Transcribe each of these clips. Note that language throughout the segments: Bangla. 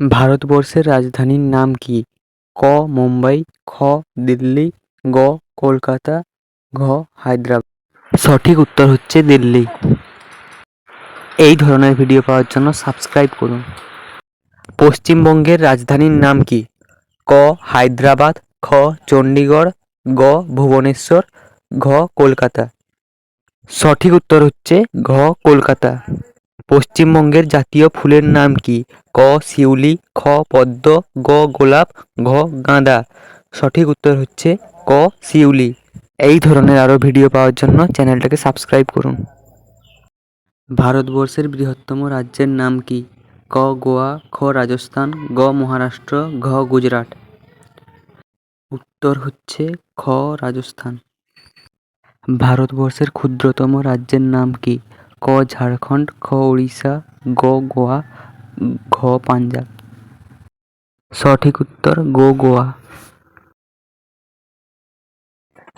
ভারতবর্ষের রাজধানীর নাম কি? ক মুম্বাই, খ দিল্লি, গ কলকাতা, ঘ হায়দ্রাবাদ। সঠিক উত্তর হচ্ছে দিল্লি। এই ধরনের ভিডিও পাওয়ার জন্য সাবস্ক্রাইব করুন। পশ্চিমবঙ্গের রাজধানীর নাম কি? ক হায়দ্রাবাদ, খ চণ্ডীগড়, গ ভুবনেশ্বর, ঘ কলকাতা। সঠিক উত্তর হচ্ছে ঘ কলকাতা। পশ্চিমবঙ্গের জাতীয় ফুলের নাম কি? ক শিউলি, খ পদ্ম, গ গোলাপ, ঘ গাঁদা। সঠিক উত্তর হচ্ছে ক শিউলি। এই ধরনের আরও ভিডিও পাওয়ার জন্য চ্যানেলটাকে সাবস্ক্রাইব করুন। ভারতবর্ষের বৃহত্তম রাজ্যের নাম কি? ক গোয়া, খ রাজস্থান, গ মহারাষ্ট্র, ঘ গুজরাট। উত্তর হচ্ছে খ রাজস্থান। ভারতবর্ষের ক্ষুদ্রতম রাজ্যের নাম কি? ক ঝাড়খণ্ড, খ উড়িষ্যা, গ গোয়া, ঘ পাঞ্জাব। সঠিক উত্তর গোয়া।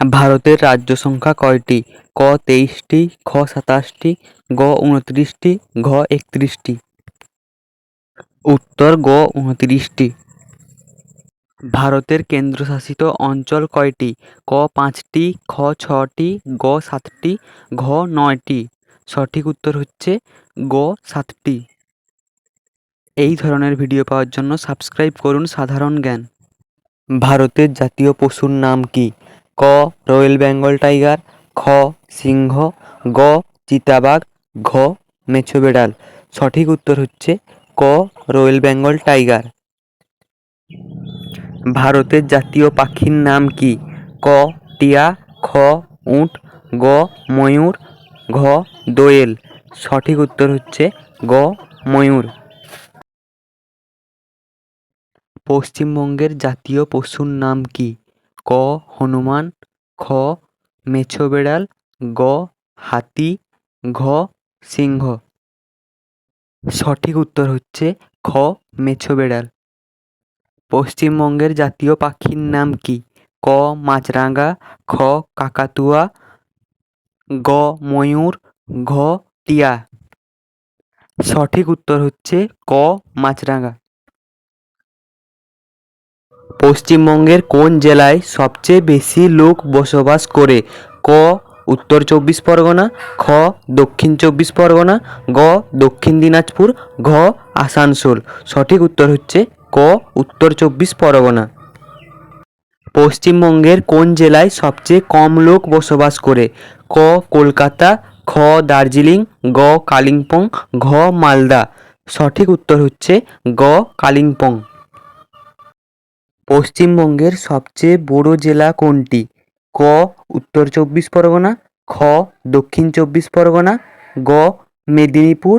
ভারতের রাজ্য সংখ্যা কয়টি? ক 23টি, খ 27টি, গ 29টি, ঘ 31টি। উত্তর গ 29টি। ভারতের কেন্দ্রশাসিত অঞ্চল কয়টি? ক 5টি, খ 6টি, গ 7টি, ঘ 9টি। সঠিক উত্তর হচ্ছে গ 7টি। এই ধরনের ভিডিও পাওয়ার জন্য সাবস্ক্রাইব করুন সাধারণ জ্ঞান। ভারতের জাতীয় পশুর নাম কি? ক রয়্যাল বেঙ্গল টাইগার, খ সিংহ, গ চিতাবাঘ, ঘ মেছো বেড়াল। সঠিক উত্তর হচ্ছে ক রয়্যাল বেঙ্গল টাইগার। ভারতের জাতীয় পাখির নাম কি? ক টিয়া, খ উট, গ ময়ূর, ঘ দোয়েল। সঠিক উত্তর হচ্ছে গ ময়ূর। পশ্চিমবঙ্গের জাতীয় পশুর নাম কি? ক হনুমান, খ মেছো বেড়াল, গ হাতি, ঘ সিংহ। সঠিক উত্তর হচ্ছে খ মেছো বেড়াল। পশ্চিমবঙ্গের জাতীয় পাখির নাম কি? ক মাছরাঙা, খ কাকাতুয়া, গ ময়ূর, ঘ টিয়া। সঠিক উত্তর হচ্ছে ক মাছরাঙা। পশ্চিমবঙ্গের কোন জেলায় সবচেয়ে বেশি লোক বসবাস করে? ক উত্তর 24 পরগনা, খ দক্ষিণ 24 পরগনা, গ দক্ষিণ দিনাজপুর, ঘ আসানসোল। সঠিক উত্তর হচ্ছে ক উত্তর 24 পরগনা। পশ্চিমবঙ্গের কোন জেলায় সবচেয়ে কম লোক বসবাস করে? ক কলকাতা, খ দার্জিলিং, গ কালিম্পং, ঘ মালদা। সঠিক উত্তর হচ্ছে গ কালিম্পং। পশ্চিমবঙ্গের সবচেয়ে বড় জেলা কোনটি? ক উত্তর 24 পরগনা, খ দক্ষিণ 24 পরগনা, গ মেদিনীপুর,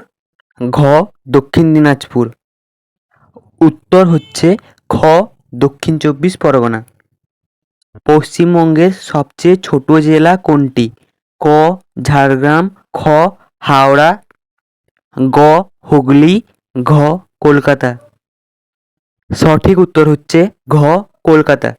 ঘ দক্ষিণ দিনাজপুর। উত্তর হচ্ছে খ দক্ষিণ 24 পরগনা। পশ্চিমবঙ্গের সবচেয়ে ছোট জেলা কোনটি? ক ঝাড়গ্রাম, খ হাওড়া, গ হুগলি, ঘ কলকাতা। সঠিক উত্তর হচ্ছে ঘ কলকাতা।